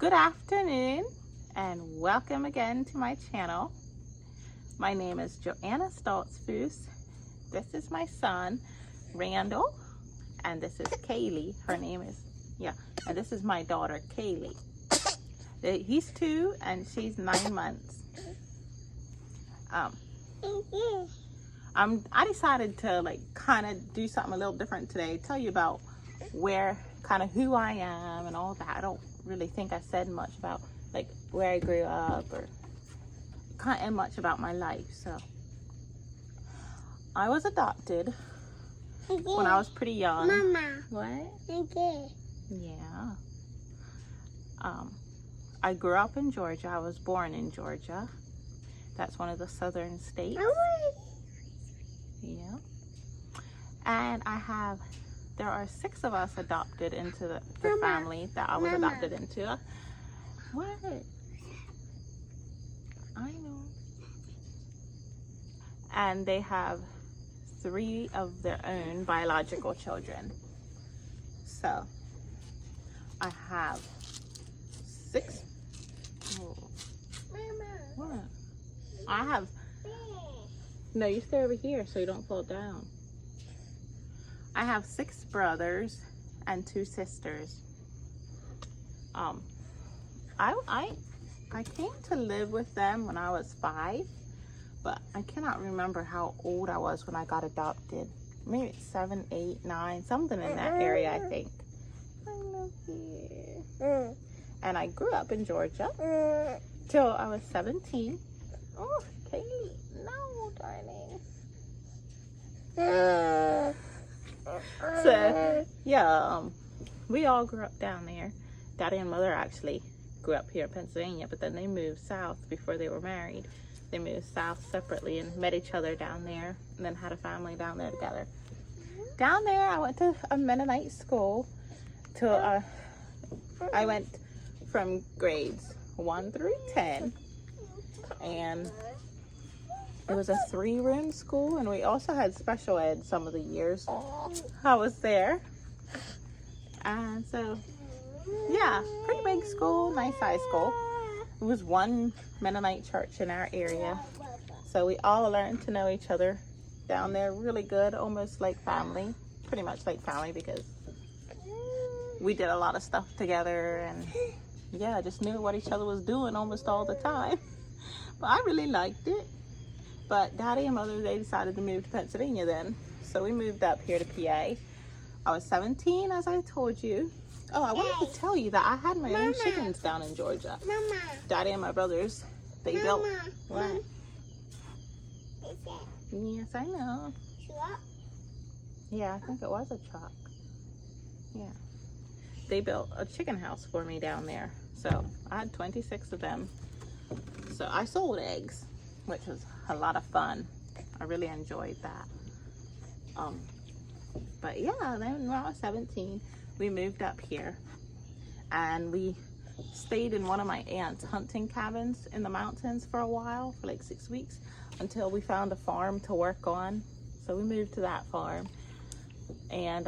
Good afternoon and welcome again to my channel. My name is Joanna Stoltzfus. This is my son, Randall, and this is Kaylee. Her name is, and this is my daughter, Kaylee. He's 2 and she's 9 months. I decided to kind of do something a little different today, tell you about who I am and all that. I don't really think I said much about where I grew up or kind of much about my life. So I was adopted when I was pretty young. Mama. What? Yeah. I grew up in Georgia. I was born in Georgia. That's one of the southern states. Yeah. And there are 6 of us adopted into the family that I was adopted into. What? I know. And they have 3 of their own biological children. So I have 6. Oh. What? I have. No, you stay over here so you don't fall down. I have 6 brothers and 2 sisters. I came to live with them when I was 5, but I cannot remember how old I was when I got adopted. Maybe 7, 8, 9, something in that area, I think. I love you. And I grew up in Georgia till I was 17. Oh, Kaylee, no, darling. So, yeah, we all grew up down there. Daddy and Mother actually grew up here in Pennsylvania, but then they moved south before they were married. They moved south separately and met each other down there and then had a family down there together. Down there, I went to a Mennonite school till I went from grades 1 through 10, and it was a 3-room school, and we also had special ed some of the years I was there. And so, yeah, pretty big school, nice size school. It was one Mennonite church in our area. So we all learned to know each other down there really good, almost like family. Pretty much like family because we did a lot of stuff together and yeah, just knew what each other was doing almost all the time. But I really liked it. But Daddy and Mother, they decided to move to Pennsylvania then. So we moved up here to PA. I was 17, as I told you. Oh, I wanted to tell you that I had my own chickens down in Georgia. Daddy and my brothers, they built... What? Yes, I know. Yeah, I think it was a truck. Yeah. They built a chicken house for me down there. So I had 26 of them. So I sold eggs, which was a lot of fun. I really enjoyed that. But yeah, then when I was 17, we moved up here and we stayed in one of my aunt's hunting cabins in the mountains for a while, for like 6 weeks, until we found a farm to work on. So we moved to that farm, and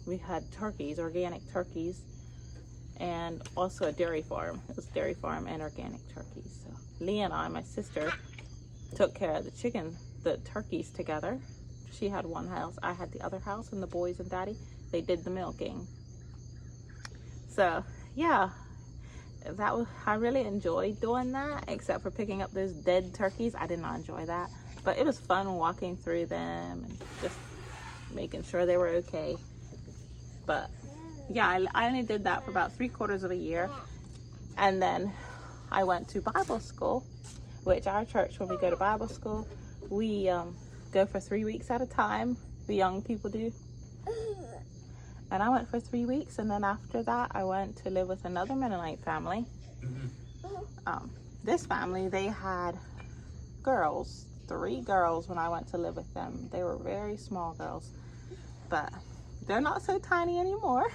we had turkeys, organic turkeys, and also a dairy farm. It was a dairy farm and organic turkeys. So Leah and I, my sister, took care of the turkeys together. She had one house, I had the other house, and the boys and Daddy, they did the milking. So yeah, I really enjoyed doing that, except for picking up those dead turkeys. I did not enjoy that, but it was fun walking through them and just making sure they were okay. But yeah, I only did that for about 3/4 of a year, and then I went to Bible school, which our church, when we go to Bible school, we go for 3 weeks at a time. The young people do. And I went for 3 weeks, and then after that I went to live with another Mennonite family. This family, they had girls, 3 girls when I went to live with them. They were very small girls, but they're not so tiny anymore.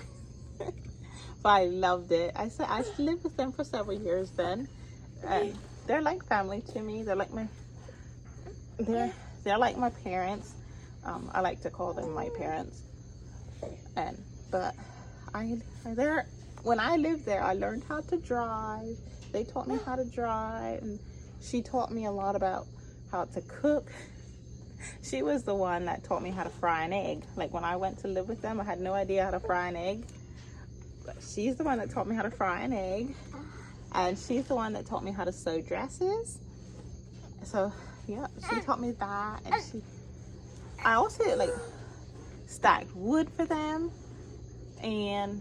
But I loved it. I lived with them for several years then, and they're like family to me. They're like my parents. I like to call them my parents. But they're when I lived there, I learned how to drive. They taught me how to drive, and she taught me a lot about how to cook. She was the one that taught me how to fry an egg. Like when I went to live with them, I had no idea how to fry an egg. But she's the one that taught me how to fry an egg. And she's the one that taught me how to sew dresses. So, yeah, she taught me that. And I also like stacked wood for them. And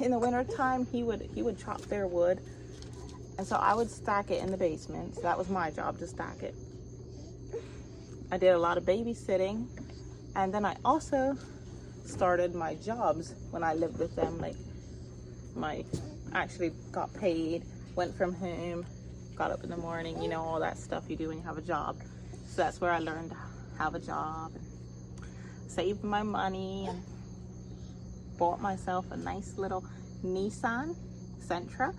in the winter time, he would chop their wood. And so I would stack it in the basement. So that was my job, to stack it. I did a lot of babysitting, and then I also started my jobs when I lived with them. Like actually got paid, went from home, got up in the morning, you know, all that stuff you do when you have a job. So that's where I learned to have a job and saved my money and bought myself a nice little Nissan Sentra.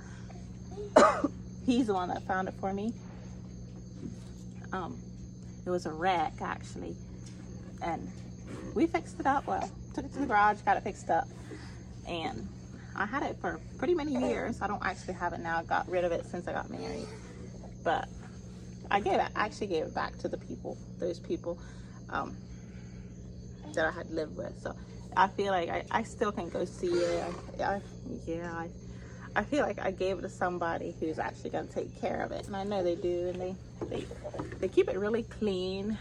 He's the one that found it for me. It was a wreck, actually, and we fixed it up. Well, took it to the garage, got it fixed up, and I had it for pretty many years. I don't actually have it now. I got rid of it since I got married, but I actually gave it back to those people that I had lived with. So I feel like I still can go see it. I feel like I gave it to somebody who's actually going to take care of it, and I know they do, and they keep it really clean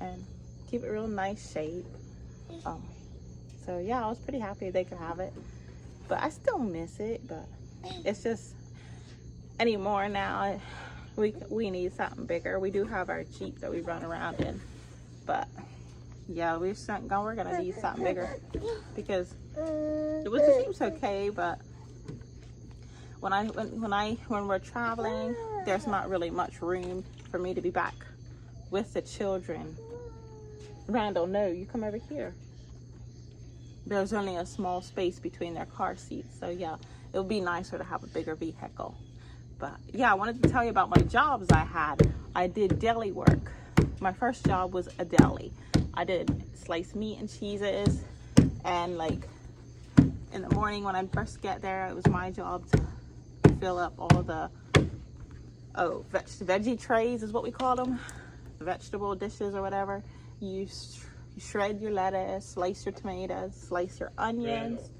and keep it real nice shape. So yeah, I was pretty happy they could have it, but I still miss it. But it's just anymore now. We need something bigger. We do have our Jeep that we run around in, but yeah, we're gonna need something bigger because the Jeep's okay, but when we're traveling, there's not really much room for me to be back with the children. Randall, no, you come over here. There's only a small space between their car seats. So yeah, it would be nicer to have a bigger vehicle. But yeah, I wanted to tell you about my jobs I had. I did deli work. My first job was a deli. I did sliced meat and cheeses, and like in the morning when I first get there, it was my job to fill up all the veggie trays is what we call them, vegetable dishes or whatever. You shred your lettuce, slice your tomatoes, slice your onions,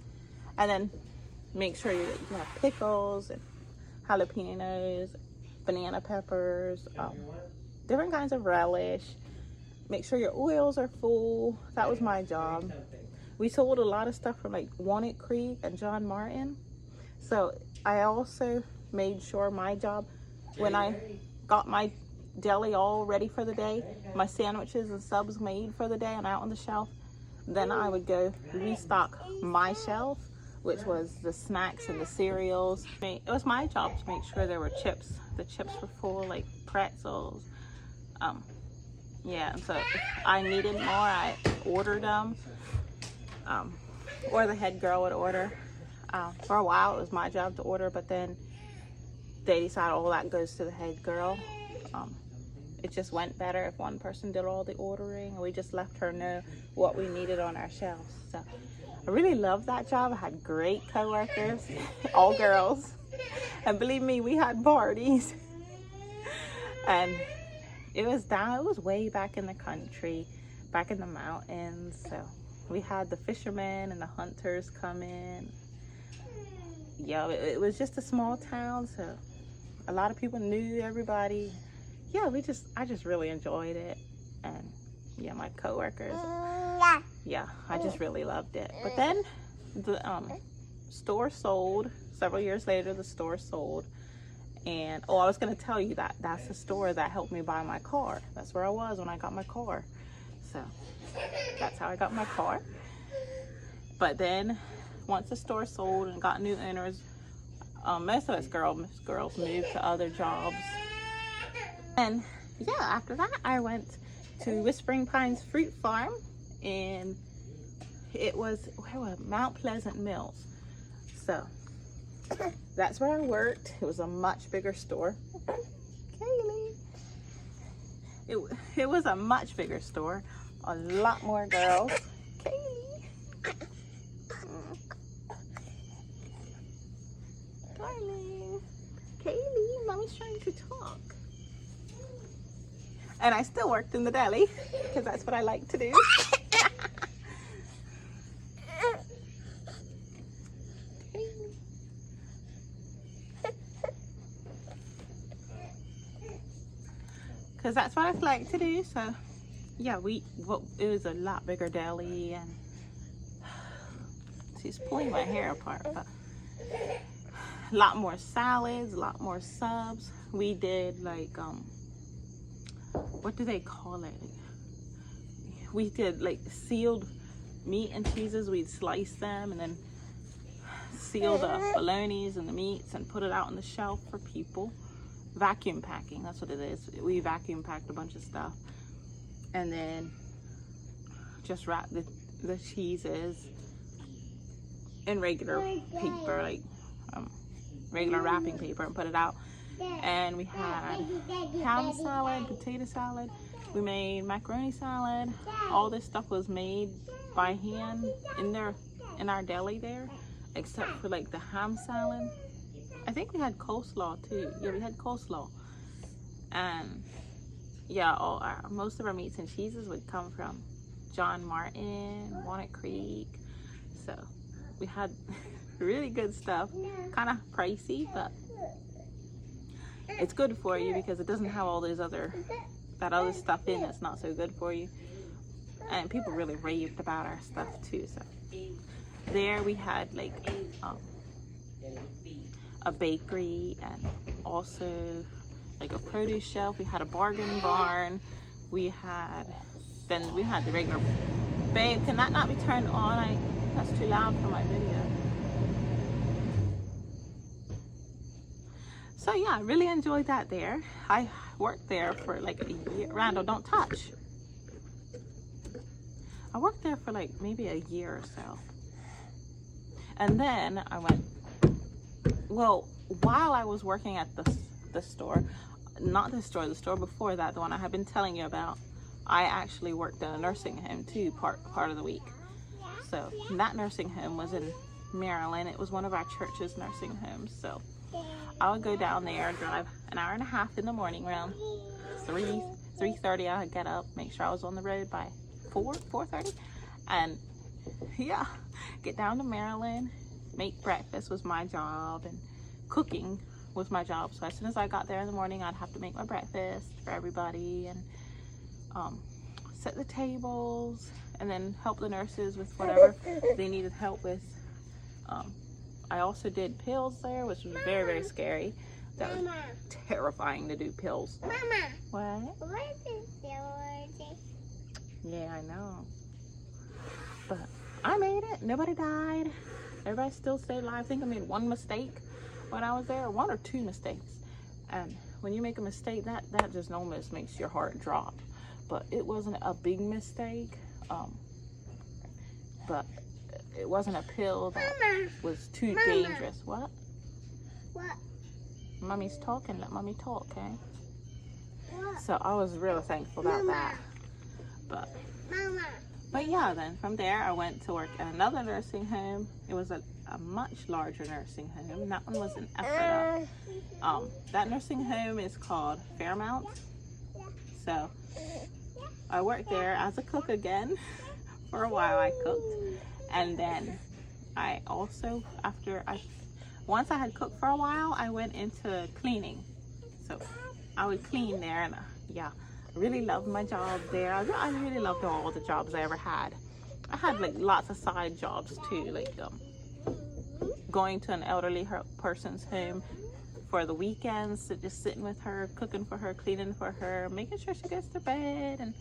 and then make sure you have pickles and jalapenos, banana peppers, different kinds of relish. Make sure your oils are full. That was my job. We sold a lot of stuff from like Walnut Creek and John Martin. So I also made sure my job, when I got my deli all ready for the day, my sandwiches and subs made for the day and out on the shelf, then I would go restock my shelf, which was the snacks and the cereals. It was my job to make sure there were chips. The chips were full, like pretzels. Yeah, and so if I needed more, I ordered them. Or the head girl would order. For a while, it was my job to order, but then they decided all that goes to the head girl. It just went better if one person did all the ordering, and we just left her know what we needed on our shelves. So I really loved that job. I had great coworkers, all girls, and believe me, we had parties. And it was way back in the country, back in the mountains. So we had the fishermen and the hunters come in. Yeah, it was just a small town, so a lot of people knew everybody. Yeah, I just really enjoyed it. And yeah, my coworkers, yeah, I just really loved it. But then the store sold. Several years later, the store sold. And I was going to tell you that's the store that helped me buy my car. That's where I was when I got my car. So that's how I got my car. But then once the store sold and got new owners, most of us girls moved to other jobs. And yeah, after that I went to Whispering Pines Fruit Farm, and it was Mount Pleasant Mills. So that's where I worked. It was a much bigger store. Kaylee. It was a much bigger store. A lot more girls. Kaylee. darling. Kaylee, mommy's trying to talk. And I still worked in the deli because that's what I like to do. Because that's what I like to do. So yeah, it was a lot bigger deli, and she's pulling my hair apart, but a lot more salads, a lot more subs. We did like what do they call it? We did like sealed meat and cheeses. We'd slice them and then seal the bolognas and the meats and put it out on the shelf for people. Vacuum packing, that's what it is. We vacuum packed a bunch of stuff and then just wrap the cheeses in regular paper, like regular wrapping paper, and put it out. And we had ham salad, potato salad, we made macaroni salad. All this stuff was made by hand in our deli there, except for like the ham salad. I think we had coleslaw too. Yeah, we had coleslaw. And yeah, most of our meats and cheeses would come from John Martin, Walnut Creek. So we had really good stuff. Kind of pricey, but it's good for you because it doesn't have all those that other stuff in that's not so good for you. And people really raved about our stuff too. So there we had like a bakery and also like a produce shelf. We had a bargain barn. We had the regular. Babe, can that not be turned on? That's too loud for my video. So yeah, I really enjoyed that there. I worked there for like a year. Randall, don't touch. I worked there for like maybe a year or so. And then I went, well, while I was working at the store, not the store before that, the one I had been telling you about, I actually worked in a nursing home too, part of the week. So that nursing home was in Maryland. It was one of our church's nursing homes. So I would go down there, drive an hour and a half in the morning, around 3:30. I would get up, make sure I was on the road by 4:30, and yeah, get down to Maryland. Make breakfast was my job, and cooking was my job. So as soon as I got there in the morning, I'd have to make my breakfast for everybody and set the tables, and then help the nurses with whatever they needed help with. I also did pills there, which was very, very scary. That was terrifying to do pills. Mama. What? What is yours? Yeah, I know. But I made it. Nobody died. Everybody still stayed alive. I think I made one mistake when I was there, one or two mistakes. And when you make a mistake, that just almost makes your heart drop. But it wasn't a big mistake. But it wasn't a pill that was too dangerous. What? What? Mommy's talking. Let mommy talk, okay? What? So I was really thankful about that. But yeah, then from there I went to work at another nursing home. It was a much larger nursing home. That one was in Ephrata. That nursing home is called Fairmount. So I worked there as a cook again. For a while I cooked. And then I also, once I had cooked for a while, I went into cleaning. So I would clean there, and yeah, I really loved my job there. I really loved all the jobs I ever had. I had like lots of side jobs too, like going to an elderly person's home for the weekends, just sitting with her, cooking for her, cleaning for her, making sure she gets to bed, and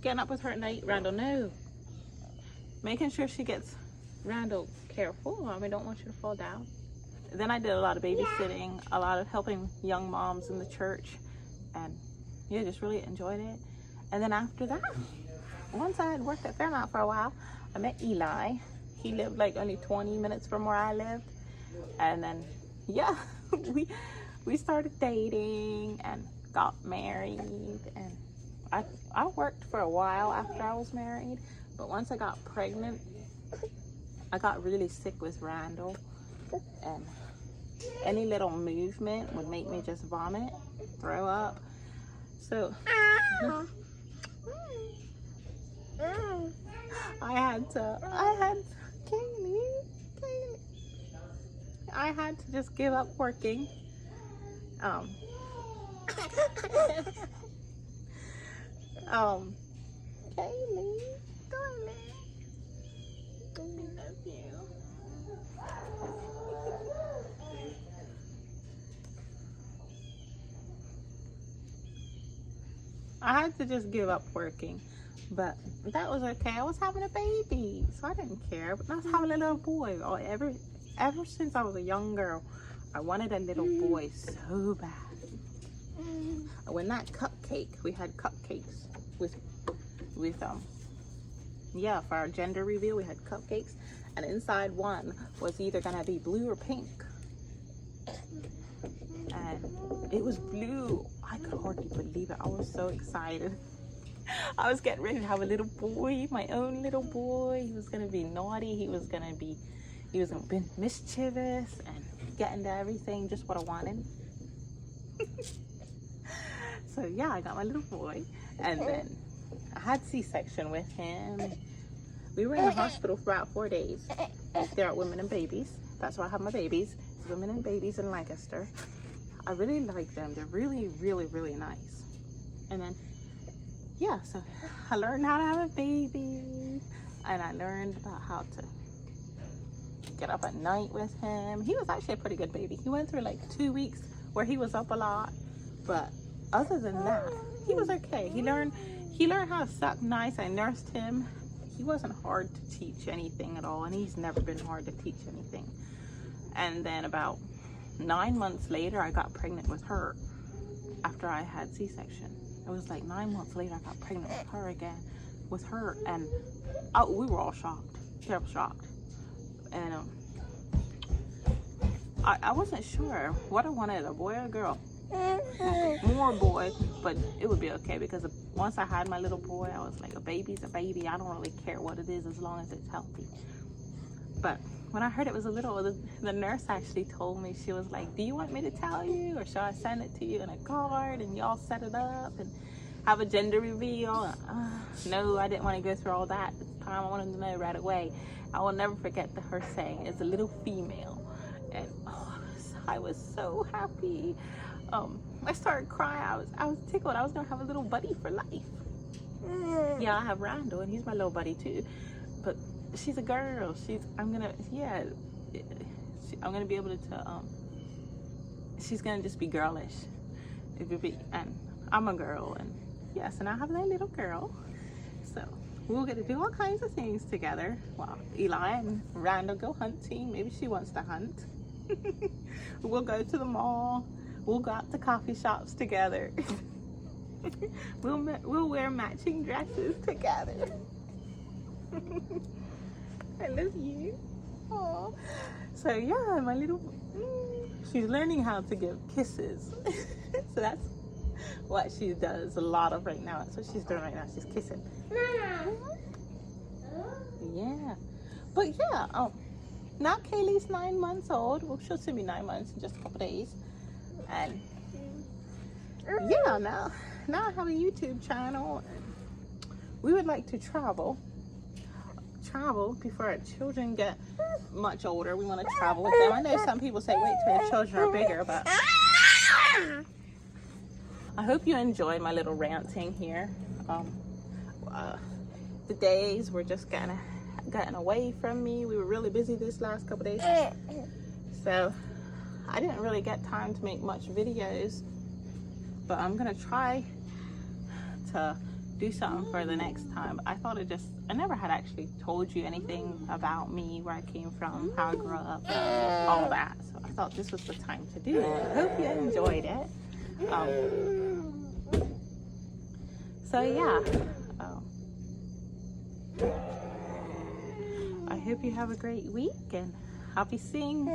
getting up with her at night. Randall, no. Making sure she gets, Randall, careful, I don't want you to fall down. Then I did a lot of babysitting, a lot of helping young moms in the church, and yeah, just really enjoyed it. And then after that, once I had worked at Fairmount for a while, I met Eli. He lived like only 20 minutes from where I lived. And then, yeah, we started dating and got married. And I worked for a while after I was married. But once I got pregnant, I got really sick with Randall. And any little movement would make me just vomit, throw up. So I had to just give up working. Kaylee, darling, I love you. I had to just give up working, but that was okay. I was having a baby, so I didn't care. But I was having a little boy. Oh, ever since I was a young girl, I wanted a little boy so bad. When that cupcake, we had cupcakes with yeah, for our gender reveal, we had cupcakes, and inside one was either gonna be blue or pink, and it was blue. I could hardly believe it. I was so excited. I was getting ready to have a little boy, my own little boy. He was gonna be naughty. He was gonna be mischievous and get into everything, just what I wanted. So yeah, I got my little boy, and then I had C-section with him. We were in the hospital for about 4 days. There at Women and Babies. That's where I have my babies. It's Women and Babies in Lancaster. I really like them. They're really, really, really nice. And then, yeah, so I learned how to have a baby, and I learned about how to get up at night with him. He was actually a pretty good baby. He went through like 2 weeks where he was up a lot, but other than that, he was okay. He learned how to suck nice. I nursed him. He wasn't hard to teach anything at all, and he's never been hard to teach anything. And then about 9 months later, I got pregnant with her after I had C-section. It was like 9 months later, I got pregnant with her again, and we were all shocked, terrible shocked. And I wasn't sure what I wanted, a boy or a girl. More boy, but it would be okay, because once I had my little boy, I was like, a baby's a baby. I don't really care what it is as long as it's healthy. But when I heard it was a little, the nurse actually told me, she was like, do you want me to tell you, or shall I send it to you in a card and y'all set it up and have a gender reveal? No, I didn't want to go through all that. At the time, I wanted to know right away. I will never forget her saying it's a little female, and I was so happy. I started crying. I was tickled. I was gonna have a little buddy for life. Yeah, I have Randall, and he's my little buddy too. But she's a girl. I'm gonna be able to. She's gonna just be girlish. And I'm a girl, and yes, and I have that little girl. So we'll get to do all kinds of things together. Well, Eli and Randall go hunting. Maybe she wants to hunt. We'll go to the mall. We'll go out to coffee shops together. We'll wear matching dresses together. I love you. Aww. So yeah, my little, she's learning how to give kisses. So that's what she does a lot of right now. That's what she's doing right now. She's kissing. Yeah. But yeah, now Kaylee's 9 months old. Well, she'll soon be 9 months in just a couple days. And yeah, now I have a YouTube channel. We would like to travel before our children get much older. We want to travel with them. I know some people say wait till your children are bigger, but I hope you enjoyed my little ranting here. The days were just gotten away from me. We were really busy this last couple days, so I didn't really get time to make much videos, but I'm gonna try to do something for the next time. I never had actually told you anything about me, where I came from, how I grew up, all that. So I thought this was the time to do it. I hope you enjoyed it. So yeah, I hope you have a great week, and I'll be seeing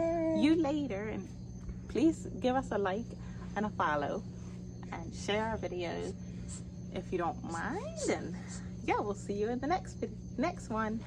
you later. And please give us a like and a follow, and share our videos if you don't mind. And yeah, we'll see you in the next one.